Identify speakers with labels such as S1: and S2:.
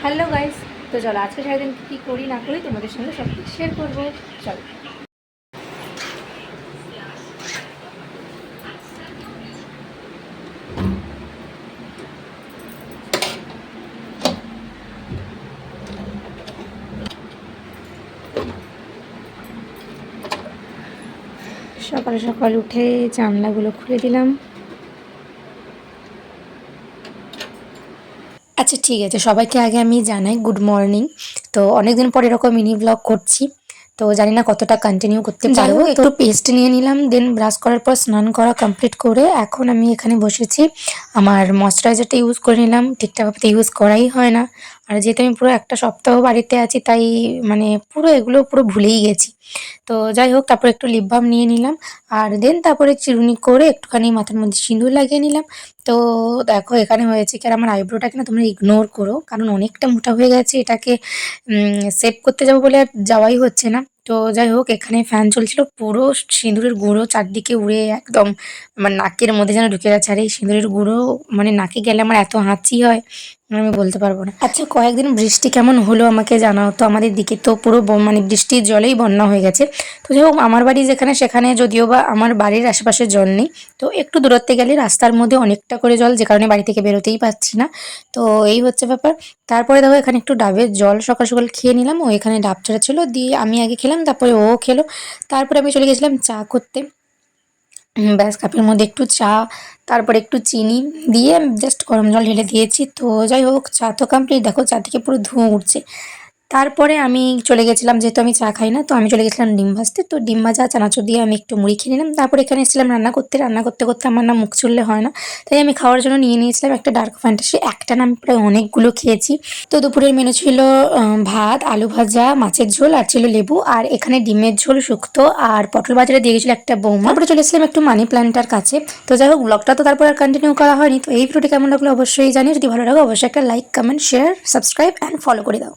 S1: Hello guys, তো চলো আজকে সারাদিন কী করি না করি তোমাদের সঙ্গে সব কিছু শেয়ার করবো। চলো। সকালে সকাল উঠে জানলাগুলো খুলে দিলাম। আচ্ছা ঠিক আছে, সবাইকে আগে আমি জানাই গুড মর্নিং। তো অনেকদিন পর এরকম মিনি ব্লগ করছি, তো জানি না কতটা কন্টিনিউ করতে পারবো। একটু পেস্ট নিয়ে নিলাম, দেন ব্রাশ করার পর স্নান করা কমপ্লিট করে এখন আমি এখানে বসেছি। আমার ময়শ্চারাইজারটা ইউজ করে নিলাম, ঠিকঠাকভাবে ইউজ করাই হয় না। আর যেহেতু আমি পুরো একটা সপ্তাহ বাড়িতে আছি, তাই মানে পুরো এগুলো পুরো ভুলেই গেছি। তো যাই হোক, তারপর একটু লিপ বাম নিয়ে নিলাম, আর দেন তারপরে চিরুনি করে একটুখানি মাথার মধ্যে সিঁদুর লাগিয়ে নিলাম। তো দেখো এখানে হয়েছে কি, আর আমার আইব্রোটাকে না তোমরা ইগনোর করো, কারণ অনেকটা মোটা হয়ে গেছে। এটাকে সেভ করতে যাবো বলে আর যাওয়াই হচ্ছে না। তো যাই হোক, এখানে ফ্যান চলছিল, পুরো সিঁদুরের গুঁড়ো চারদিকে উড়ে একদম আমার নাকের মধ্যে যেন ঢুকে যাচ্ছে। আর এই সিঁদুরের গুঁড়ো মানে নাকে গেলে আমার এত হাঁচি হয়, আমি বলতে পারবো না। আচ্ছা, কয়েকদিন বৃষ্টি কেমন হলো আমাকে জানাও তো। আমাদের দিকে তো পুরো মানে বৃষ্টির জলেই বন্যা হয়ে গেছে। তো যাই হোক, আমার বাড়ি যেখানে, সেখানে যদিও বা আমার বাড়ির আশেপাশে জল নেই। তো একটু দূরত্বে গেলে রাস্তার মধ্যে অনেকটা করে জল, যে কারণে বাড়ি থেকে বেরোতেই পারছি না। তো এই হচ্ছে ব্যাপার। তারপরে দেখো এখানে একটু ডাবের জল সকাল সকাল খেয়ে নিলাম। ও এখানে ডাব চড়া ছিল, দিয়ে আমি আগে খেলাম, তারপরে ও খেলো। তারপরে আমি চলে গেছিলাম চা করতে। ব্যাস, কাপের মধ্যে একটু চা, তারপরে একটু চিনি দিয়ে জাস্ট গরম জল ঢেলে দিয়েছি। তো যাই হোক, চা তো কমপ্লিট। দেখো চা থেকে পুরো ধোঁয়া উঠছে। তারপরে আমি চলে গেছিলাম, যেহেতু আমি চা খাই না, তো আমি চলে গেছিলাম ডিম ভাজতে। তো ডিম ভাজা চানাচুর দিয়ে আমি একটু মুড়ি খেয়ে নিলাম। তারপর এখানে এসেছিলাম রান্না করতে। রান্না করতে করতে আমার না মুখ চুললে হয় না, তাই আমি খাওয়ার জন্য নিয়ে নিয়েছিলাম একটা ডার্ক ফ্যান্টাসি। একটা না, আমি প্রায় অনেকগুলো খেয়েছি। তো দুপুরের মেনু ছিল ভাত, আলু ভাজা, মাছের ঝোল, আর ছিল লেবু, আর এখানে ডিমের ঝোল শুক্তো, আর পটল বাজারে দিয়ে গেছিলো একটা বৌমা। তারপরে চলে এসেছিলাম একটু মানি প্ল্যান্টার কাছে। তো যাই হোক, ব্লগটা তো তারপর আর কন্টিনিউ করা হয়নি। তো এই ভিডিওটি কেমন লাগলো অবশ্যই জানি। যদি ভালো লাগে অবশ্যই একটা like, comment, share, subscribe and follow করে দাও।